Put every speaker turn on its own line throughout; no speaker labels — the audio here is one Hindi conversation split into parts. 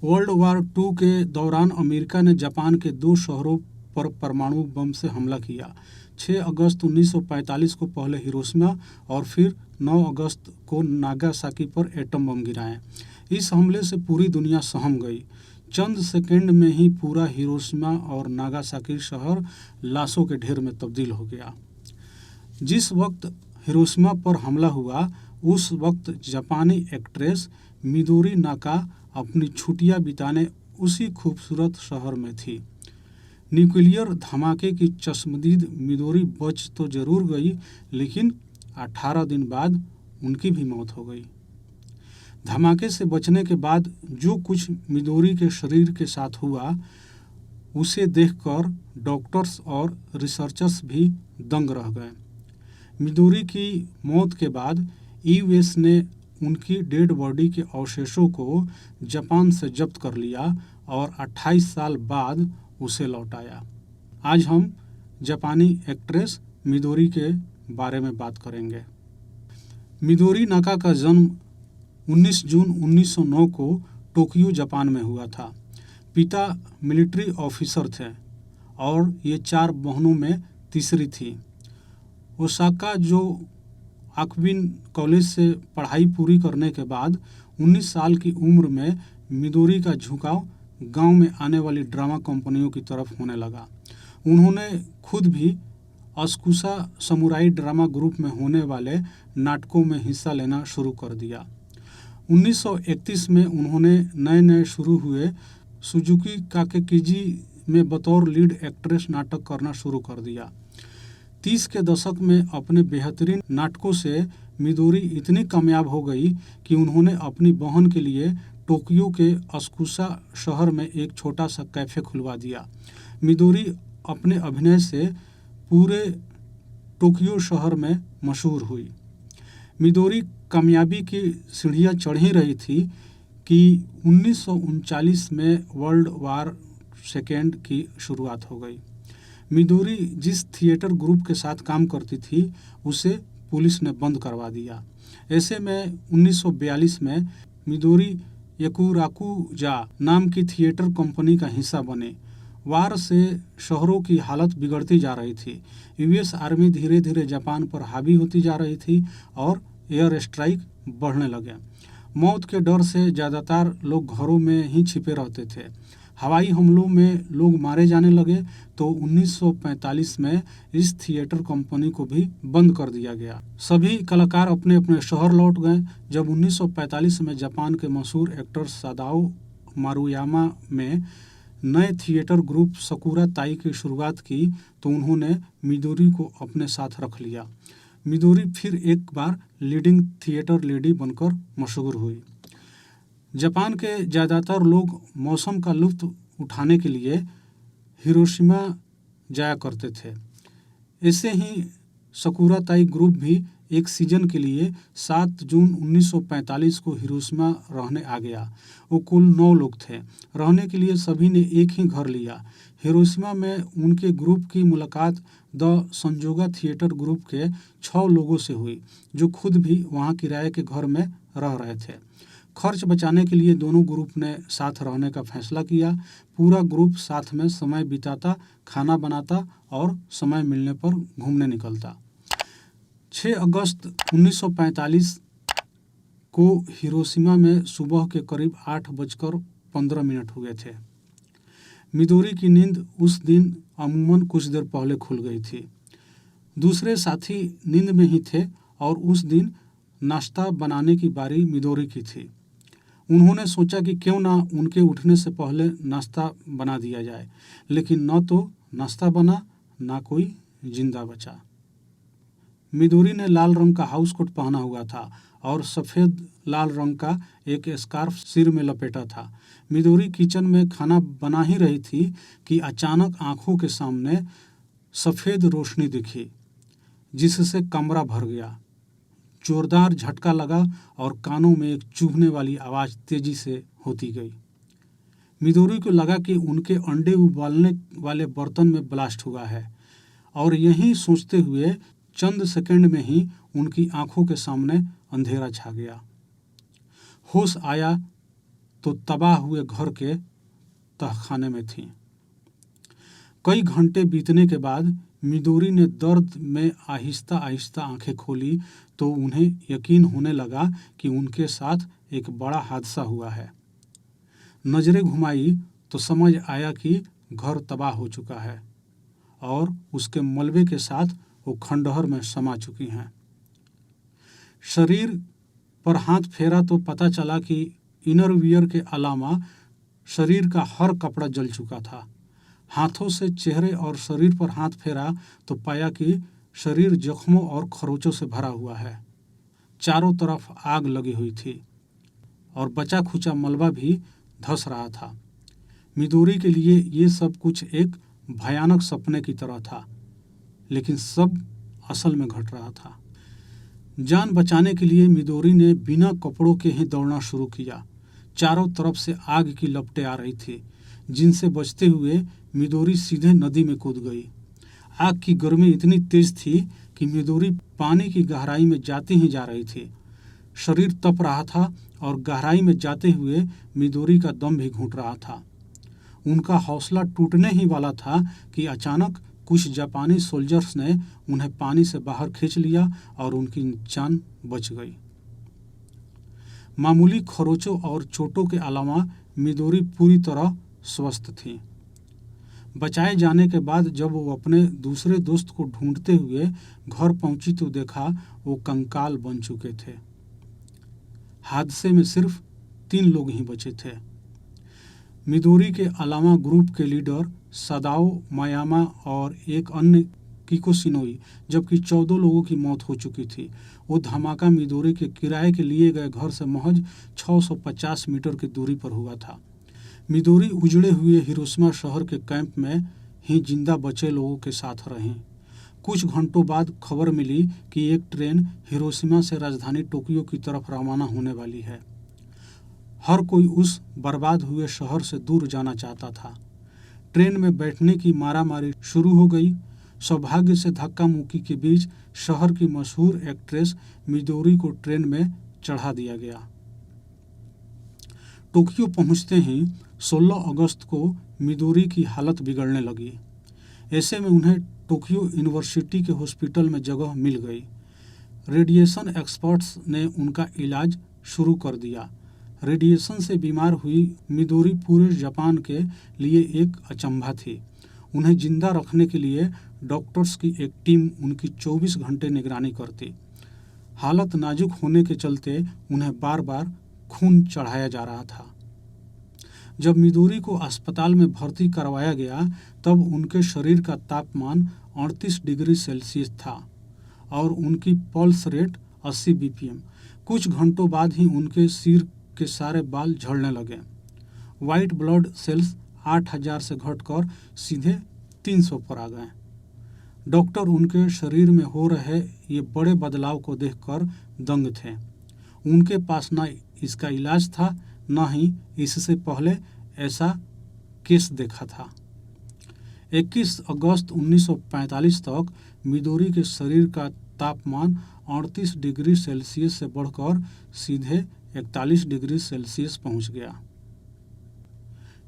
वर्ल्ड वार टू के दौरान अमेरिका ने जापान के 2 शहरों पर परमाणु बम से हमला किया। 6 अगस्त 1945 को पहले हिरोशिमा और फिर 9 अगस्त को नागासाकी पर एटम बम गिराए। इस हमले से पूरी दुनिया सहम गई। चंद सेकंड में ही पूरा हिरोशिमा और नागासाकी शहर लाशों के ढेर में तब्दील हो गया। जिस वक्त हिरोशिमा पर हमला हुआ उस वक्त जापानी एक्ट्रेस मिदोरी नाका अपनी छुट्टियां बिताने उसी खूबसूरत शहर में थी। न्यूक्लियर धमाके की चश्मदीद मिदोरी बच तो जरूर गई, लेकिन 18 दिन बाद उनकी भी मौत हो गई। धमाके से बचने के बाद जो कुछ मिदोरी के शरीर के साथ हुआ उसे देखकर डॉक्टर्स और रिसर्चर्स भी दंग रह गए। मिदोरी की मौत के बाद यूएस ने उनकी डेड बॉडी के अवशेषों को जापान से जब्त कर लिया और 28 साल बाद उसे लौटाया। आज हम जापानी एक्ट्रेस मिदोरी के बारे में बात करेंगे। मिदोरी नाका का जन्म 19 जून 1909 को टोक्यो जापान में हुआ था। पिता मिलिट्री ऑफिसर थे और ये 4 बहनों में तीसरी थी। ओसाका जो आक्विन कॉलेज से पढ़ाई पूरी करने के बाद 19 साल की उम्र में मिदोरी का झुकाव गांव में आने वाली ड्रामा कंपनियों की तरफ होने लगा। उन्होंने खुद भी अस्कुसा समुराई ड्रामा ग्रुप में होने वाले नाटकों में हिस्सा लेना शुरू कर दिया। 1931 में उन्होंने नए नए शुरू हुए सुजुकी काकेकिजी में बतौर लीड एक्ट्रेस नाटक करना शुरू कर दिया। 30 के दशक में अपने बेहतरीन नाटकों से मिदोरी इतनी कामयाब हो गई कि उन्होंने अपनी बहन के लिए टोक्यो के अस्कुसा शहर में एक छोटा सा कैफे खुलवा दिया। मिदोरी अपने अभिनय से पूरे टोक्यो शहर में मशहूर हुई। मिदोरी कामयाबी की सीढ़ियां चढ़ ही रही थी कि 1939 में वर्ल्ड वार सेकेंड की शुरुआत हो गई। मिदोरी जिस थिएटर ग्रुप के साथ काम करती थी उसे पुलिस ने बंद करवा दिया। ऐसे में 1942 में मिदोरी यकुराकुजा नाम की थिएटर कंपनी का हिस्सा बने। वार से शहरों की हालत बिगड़ती जा रही थी। यूएस आर्मी धीरे धीरे जापान पर हावी होती जा रही थी और एयर स्ट्राइक बढ़ने लगे। मौत के डर से ज़्यादातर लोग घरों में ही छिपे रहते थे। हवाई हमलों में लोग मारे जाने लगे तो 1945 में इस थिएटर कंपनी को भी बंद कर दिया गया। सभी कलाकार अपने अपने शहर लौट गए। जब 1945 में जापान के मशहूर एक्टर सादाओ मारुयामा में नए थिएटर ग्रुप सकुरा ताई की शुरुआत की तो उन्होंने मिदोरी को अपने साथ रख लिया। मिदोरी फिर एक बार लीडिंग थिएटर लेडी बनकर मशहूर हुई। जापान के ज़्यादातर लोग मौसम का लुत्फ उठाने के लिए हिरोशिमा जाया करते थे। ऐसे ही सकुरा ताई ग्रुप भी एक सीजन के लिए 7 जून 1945 को हिरोशिमा रहने आ गया। वो कुल 9 लोग थे। रहने के लिए सभी ने एक ही घर लिया। हिरोशिमा में उनके ग्रुप की मुलाकात द संजोगा थिएटर ग्रुप के 6 लोगों से हुई जो खुद भी वहाँ किराए के घर में रह रहे थे। खर्च बचाने के लिए दोनों ग्रुप ने साथ रहने का फैसला किया। पूरा ग्रुप साथ में समय बिताता, खाना बनाता और समय मिलने पर घूमने निकलता। 6 अगस्त 1945 को हिरोशिमा में सुबह के करीब 8:15 हुए थे। मिदोरी की नींद उस दिन अमूमन कुछ देर पहले खुल गई थी। दूसरे साथी नींद में ही थे और उस दिन नाश्ता बनाने की बारी मिदोरी की थी। उन्होंने सोचा कि क्यों ना उनके उठने से पहले नाश्ता बना दिया जाए, लेकिन न तो नाश्ता बना ना कोई जिंदा बचा। मिदोरी ने लाल रंग का हाउस कोट पहना हुआ था और सफ़ेद लाल रंग का एक स्कार्फ सिर में लपेटा था। मिदोरी किचन में खाना बना ही रही थी कि अचानक आंखों के सामने सफ़ेद रोशनी दिखी जिससे कमरा भर गया। जोरदार झटका लगा और कानों में एक चुभने वाली आवाज़ तेजी से होती गई। मिदोरी को लगा कि उनके अंडे उबालने वाले बर्तन में ब्लास्ट हुआ है और यही सोचते हुए चंद सेकंड में ही उनकी आंखों के सामने अंधेरा छा गया। होश आया तो तबाह हुए घर के तहखाने में थीं। कई घंटे बीतने के बाद मिदोरी ने दर्द में आहिस्ता आहिस्ता आंखें खोली तो उन्हें यकीन होने लगा कि उनके साथ एक बड़ा हादसा हुआ है। नजरें घुमाई तो समझ आया कि घर तबाह हो चुका है और उसके मलबे के साथ वो खंडहर में समा चुकी हैं। शरीर पर हाथ फेरा तो पता चला कि इनरवियर के अलावा शरीर का हर कपड़ा जल चुका था। हाथों से चेहरे और शरीर पर हाथ फेरा तो पाया कि शरीर जख्मों और खरोचों से भरा हुआ है। चारों तरफ आग लगी हुई थी और बचा खुचा मलबा भी धंस रहा था। मिदोरी के लिए ये सब कुछ एक भयानक सपने की तरह था, लेकिन सब असल में घट रहा था। जान बचाने के लिए मिदोरी ने बिना कपड़ों के ही दौड़ना शुरू किया। चारों तरफ से आग की लपटें आ रही थी, जिनसे बचते हुए मिदोरी सीधे नदी में कूद गई। आग की गर्मी इतनी तेज थी कि मिदोरी पानी की गहराई में जाती ही जा रही थी। शरीर तप रहा था और गहराई में जाते हुए मिदोरी का दम भी घुट रहा था। उनका हौसला टूटने ही वाला था कि अचानक कुछ जापानी सोल्जर्स ने उन्हें पानी से बाहर खींच लिया और उनकी जान बच गई। मामूली खरोचों और चोटों के अलावा मिदोरी पूरी तरह स्वस्थ थी। बचाए जाने के बाद जब वो अपने दूसरे दोस्त को ढूंढते हुए घर पहुंची तो देखा वो कंकाल बन चुके थे। हादसे में सिर्फ 3 लोग ही बचे थे। मिदोरी के अलावा ग्रुप के लीडर सदाओ मायामा और एक अन्य किको शिनोई, जबकि 14 लोगों की मौत हो चुकी थी। वो धमाका मिदोरी के किराए के लिए गए घर से महज 650 मीटर की दूरी पर हुआ था। मिदोरी उजड़े हुए हिरोशिमा शहर के कैंप में ही जिंदा बचे लोगों के साथ रहीं। कुछ घंटों बाद खबर मिली कि एक ट्रेन हिरोशिमा से राजधानी टोक्यो की तरफ रवाना होने वाली है। हर कोई उस बर्बाद हुए शहर से दूर जाना चाहता था। ट्रेन में बैठने की मारामारी शुरू हो गई। सौभाग्य से धक्का मुक्की के बीच शहर की मशहूर एक्ट्रेस मिदोरी को ट्रेन में चढ़ा दिया गया। टोक्यो पहुंचते ही 16 अगस्त को मिदोरी की हालत बिगड़ने लगी। ऐसे में उन्हें टोक्यो यूनिवर्सिटी के हॉस्पिटल में जगह मिल गई। रेडिएशन एक्सपर्ट्स ने उनका इलाज शुरू कर दिया। रेडिएशन से बीमार हुई मिदोरी पूरे जापान के लिए एक अचंभा थी। उन्हें जिंदा रखने के लिए डॉक्टर्स की एक टीम उनकी 24 घंटे निगरानी करती। हालत नाजुक होने के चलते उन्हें बार बार खून चढ़ाया जा रहा था। जब मिदोरी को अस्पताल में भर्ती करवाया गया तब उनके शरीर का तापमान 38 डिग्री सेल्सियस था और उनकी पल्स रेट 80 बीपीएम। कुछ घंटों बाद ही उनके सिर के सारे बाल झड़ने लगे। वाइट ब्लड सेल्स 8000 से घटकर सीधे 300 पर आ गए। डॉक्टर उनके शरीर में हो रहे ये बड़े बदलाव को देखकर दंग थे। उनके पास न इसका इलाज था न ही इससे पहले ऐसा केस देखा था। 21 अगस्त 1945 तक मिदोरी के शरीर का तापमान 38 डिग्री सेल्सियस से बढ़कर सीधे 41 डिग्री सेल्सियस पहुंच गया।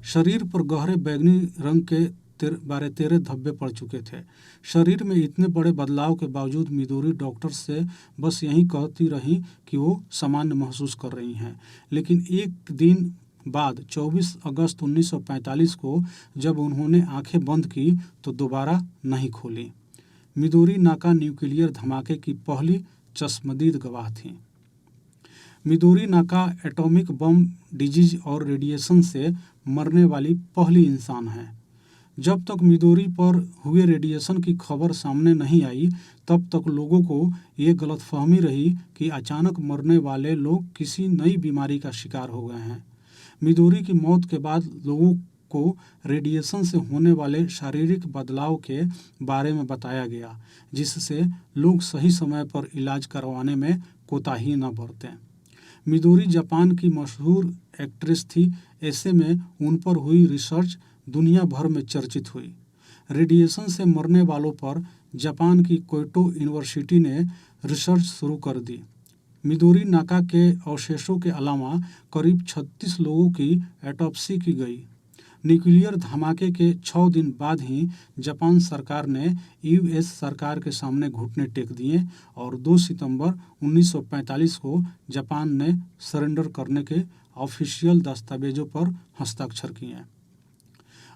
शरीर पर गहरे बैंगनी रंग के 12-13 धब्बे पड़ चुके थे। शरीर में इतने बड़े बदलाव के बावजूद मिदोरी डॉक्टर से बस यही कहती रही कि वो सामान्य महसूस कर रही हैं। लेकिन एक दिन बाद 24 अगस्त 1945 को जब उन्होंने आंखें बंद की तो दोबारा नहीं खोली। मिदोरी नाका न्यूक्लियर धमाके की पहली चश्मदीद गवाह थी। मिदोरी नाका एटॉमिक बम डिजीज और रेडिएशन से मरने वाली पहली इंसान है। जब तक मिदोरी पर हुए रेडिएशन की खबर सामने नहीं आई तब तक लोगों को ये गलतफहमी रही कि अचानक मरने वाले लोग किसी नई बीमारी का शिकार हो गए हैं। मिदोरी की मौत के बाद लोगों को रेडिएशन से होने वाले शारीरिक बदलाव के बारे में बताया गया, जिससे लोग सही समय पर इलाज करवाने में कोताही न बरतें। मिदोरी जापान की मशहूर एक्ट्रेस थी। ऐसे में उन पर हुई रिसर्च दुनिया भर में चर्चित हुई। रेडिएशन से मरने वालों पर जापान की क्योटो यूनिवर्सिटी ने रिसर्च शुरू कर दी। मिदोरी नाका के अवशेषों के अलावा करीब 36 लोगों की ऑटोप्सी की गई। न्यूक्लियर धमाके के 6 दिन बाद ही जापान सरकार ने यूएस सरकार के सामने घुटने टेक दिए और 2 सितंबर 1945 को जापान ने सरेंडर करने के ऑफिशियल दस्तावेजों पर हस्ताक्षर किए।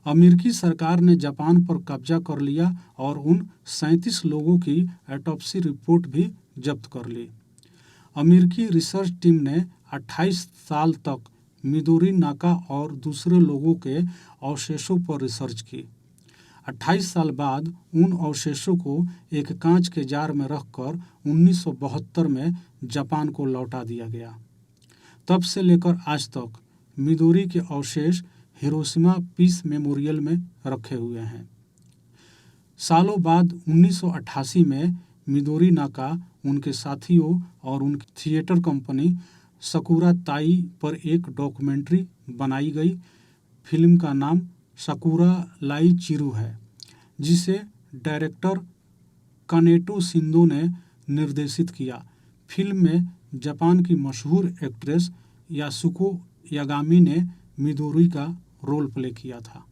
अमेरिकी सरकार ने जापान पर कब्जा कर लिया और उन 37 लोगों की ऑटोप्सी रिपोर्ट भी जब्त कर ली। अमेरिकी रिसर्च टीम ने 28 साल तक मिदोरी नाका और दूसरे लोगों के अवशेषों पर रिसर्च की। 28 साल बाद उन अवशेषों को एक कांच के जार में रखकर 1972 में जापान को लौटा दिया गया। तब से लेकर आज तक मिदोरी के अवशेष हिरोशिमा पीस मेमोरियल में रखे हुए हैं। सालों बाद 1988 में मिदोरी नाका, उनके साथियों और उनकी थिएटर कंपनी सकुरा ताई पर एक डॉक्यूमेंट्री बनाई गई। फिल्म का नाम सकुरा लाई चिरू है, जिसे डायरेक्टर कानेटो शिंदो ने निर्देशित किया। फिल्म में जापान की मशहूर एक्ट्रेस यासुको यागामी ने मिदोरी का रोल प्ले किया था।